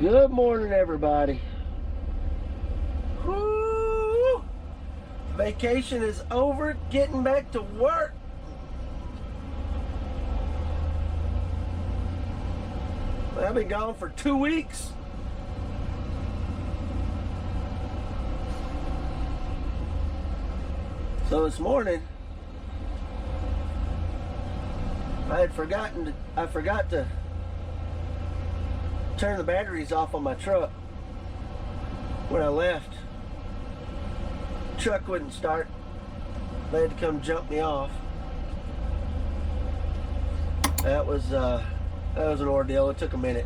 Good morning, everybody. Woo! Vacation is over. Getting back to work. I've been gone for 2 weeks. So this morning, I forgot to turn the batteries off on my truck when I left. Truck wouldn't start. They had to come jump me off. That was an ordeal. It took a minute.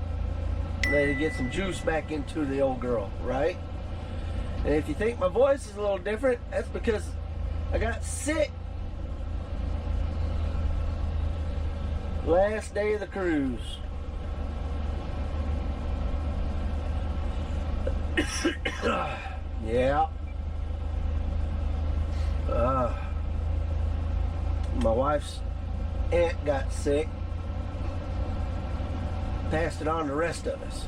They had to get some juice back into the old girl, right? And if you think my voice is a little different, that's because I got sick. Last day of the cruise. Yeah. My wife's aunt got sick. Passed it on to the rest of us.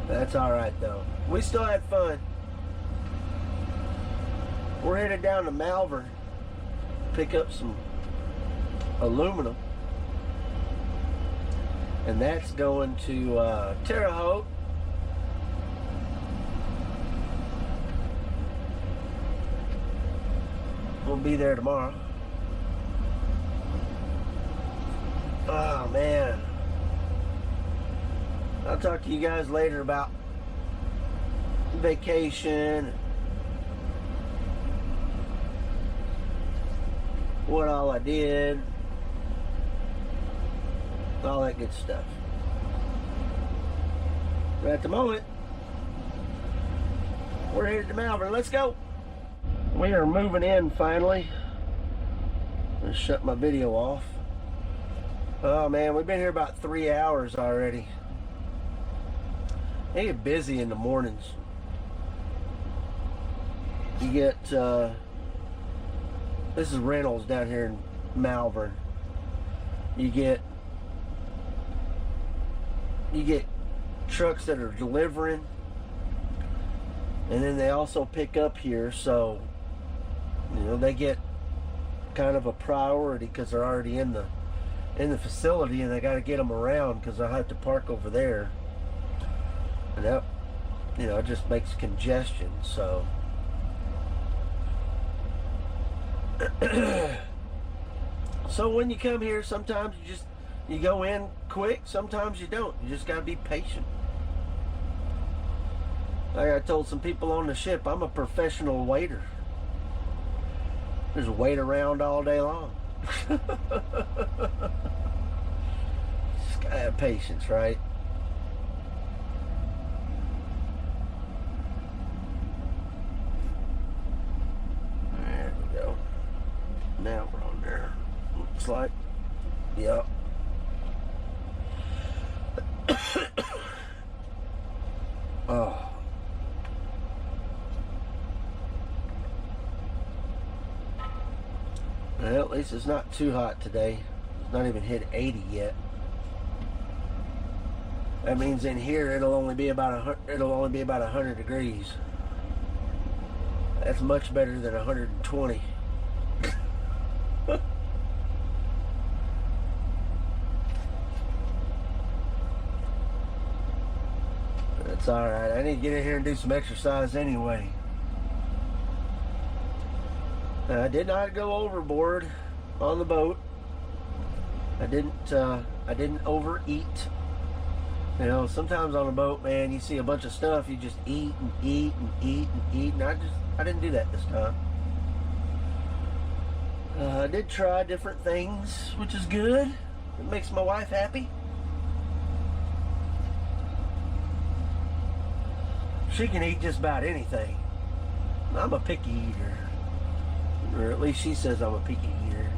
That's alright though. We still had fun. We're headed down to Malvern. Pick up some aluminum. And that's going to Terre Haute. We'll be there tomorrow. Oh man. I'll talk to you guys later about vacation, what all I did, all that good stuff. But at the moment, we're headed to Malvern. Let's go. We are moving in finally. Let's shut my video off. Oh man, we've been here about 3 hours already. They get busy in the mornings. You get this is Reynolds down here in Malvern. You get trucks that are delivering, and then they also pick up here, so you know they get kind of a priority because they're already in the facility, and they got to get them around because I have to park over there, and that, you know, it just makes congestion. So so when you come here, sometimes you go in quick, sometimes you don't. You just got to be patient. Like I told some people on the ship, I'm a professional waiter. Just wait around all day long. Just gotta have patience, right? There we go. Now we're on there. Looks like. Yep. Oh. Well, at least it's not too hot today. It's not even hit 80 yet. That means in here it'll only be about 100 degrees. That's much better than 120. That's all right. I need to get in here and do some exercise anyway. I did not go overboard on the boat. I didn't overeat. You know, sometimes on a boat, man, you see a bunch of stuff, you just eat and eat and eat and eat, and I didn't do that this time. I did try different things, which is good. It makes my wife happy. She can eat just about anything. I'm a picky eater. Or at least she says I'm a picky eater.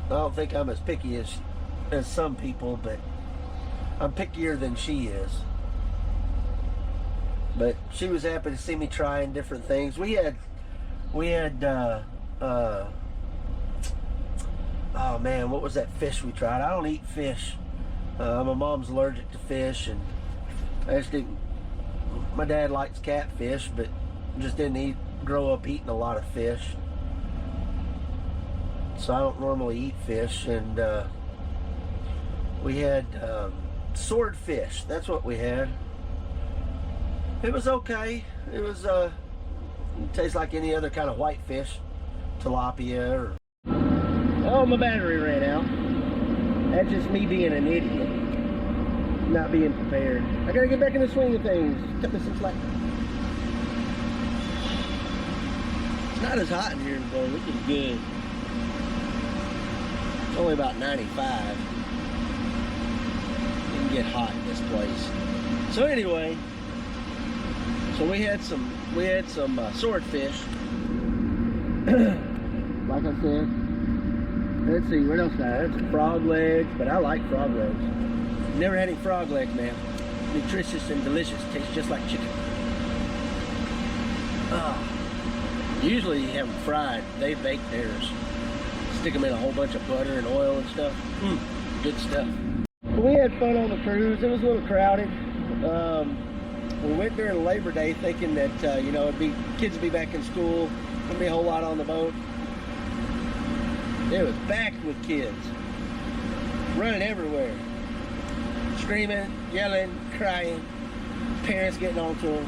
I don't think I'm as picky as some people, but I'm pickier than she is. But she was happy to see me trying different things. We had oh man, what was that fish we tried? I don't eat fish. My mom's allergic to fish, and I just didn't. My dad likes catfish, but just didn't grow up eating a lot of fish. So I don't normally eat fish, and we had swordfish. That's what we had. It was okay. It was it tastes like any other kind of white fish, tilapia. Or oh, my battery ran out. That's just me being an idiot, not being prepared. I gotta get back in the swing of things. Cut me some slack. It's not as hot in here today. Looking good. It's only about 95. It can get hot in this place. So anyway, we had some swordfish. Like I said. Let's see, what else I had? Some frog legs, but I like frog legs. Never had any frog legs, man. Nutritious and delicious. Tastes just like chicken. Usually you have them fried. They bake theirs. Stick them in a whole bunch of butter and oil and stuff. Good stuff. We had fun on the cruise. It was a little crowded. We went during Labor Day thinking that you know, kids would be back in school. Wouldn't be a whole lot on the boat. It was packed with kids, running everywhere, screaming, yelling, crying, parents getting onto them.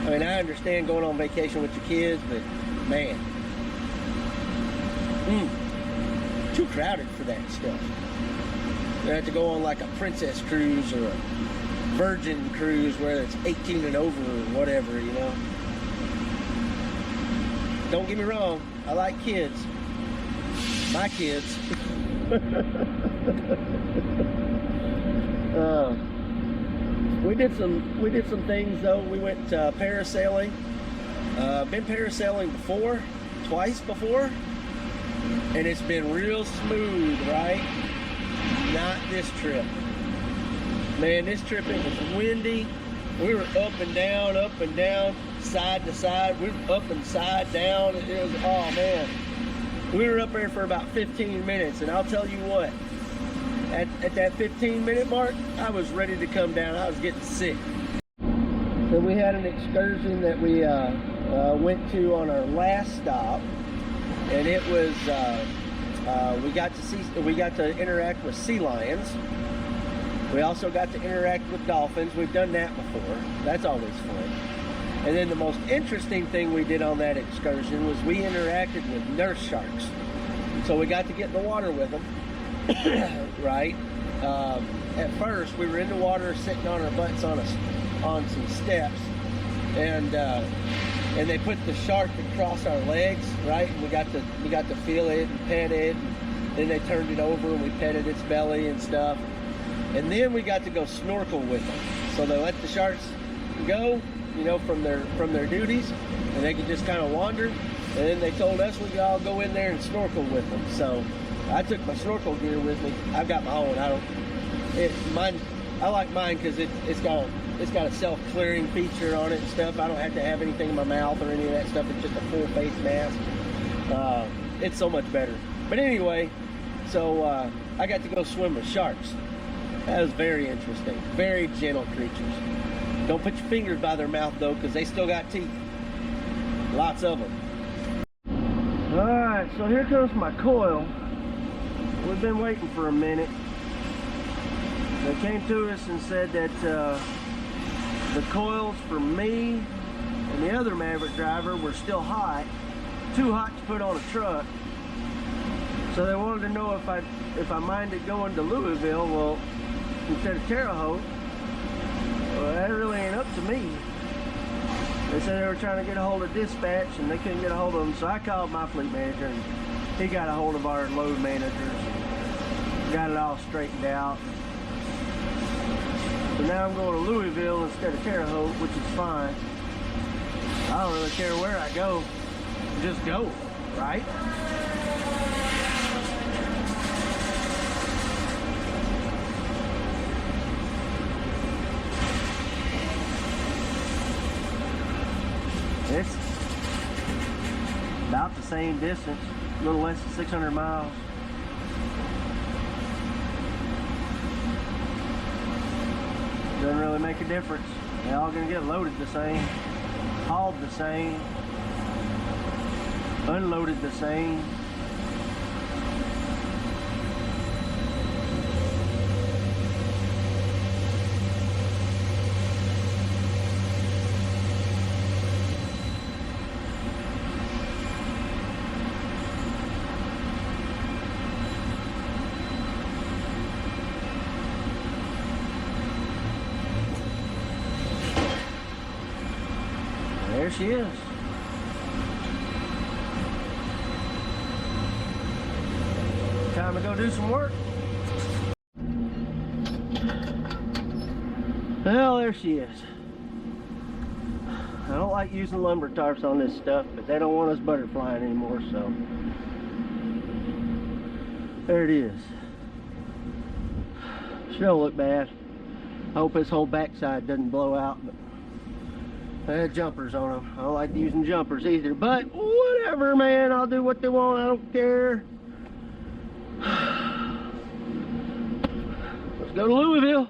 I mean, I understand going on vacation with your kids, but man, too crowded for that stuff. You have to go on like a princess cruise or a virgin cruise where it's 18 and over or whatever, you know. Don't get me wrong, I like kids. My kids. We did some things though. We went parasailing. Been parasailing twice before, and it's been real smooth, right? Not this trip. Man, this trip it was windy. We were up and down, side to side. We were up and side down. It was, oh man. We were up there for about 15 minutes, and I'll tell you what, at that 15-minute mark, I was ready to come down. I was getting sick. So we had an excursion that we went to on our last stop, and it was we got to interact with sea lions. We also got to interact with dolphins. We've done that before. That's always fun. And then the most interesting thing we did on that excursion was we interacted with nurse sharks. So we got to get in the water with them, right? At first, we were in the water sitting on our butts on some steps, and they put the shark across our legs, right? And we got to feel it and pet it. And then they turned it over and we petted its belly and stuff. And then we got to go snorkel with them. So they let the sharks go, you know, from their duties, and they could just kind of wander. And then they told us we could all go in there and snorkel with them. So I took my snorkel gear with me. I've got my own. I like mine because it's got a self-clearing feature on it and stuff. I don't have to have anything in my mouth or any of that stuff. It's just a full face mask. It's so much better. But anyway, so I got to go swim with sharks. That was very interesting. Very gentle creatures. Don't put your fingers by their mouth though, because they still got teeth. Lots of them. Alright, so here comes my coil. We've been waiting for a minute. They came to us and said that the coils for me and the other Maverick driver were still hot. Too hot to put on a truck. So they wanted to know if I minded going to Louisville, well, instead of Terre Haute. Well, that really ain't up to me. They said they were trying to get a hold of dispatch and they couldn't get a hold of them, so I called my fleet manager and he got a hold of our load managers. Got it all straightened out. So now I'm going to Louisville instead of Terre Haute, which is fine. I don't really care where I go. Just go, right? It's about the same distance, a little less than 600 miles. doesn't really make a difference. They're all gonna get loaded the same, hauled the same, unloaded the same. There she is. Time to go do some work. Well, there she is. I don't like using lumber tarps on this stuff, but they don't want us butterflying anymore, so there it is. She don't look bad. I hope this whole backside doesn't blow out, but they had jumpers on them. I don't like using jumpers either, but whatever, man. I'll do what they want. I don't care. Let's go to Louisville.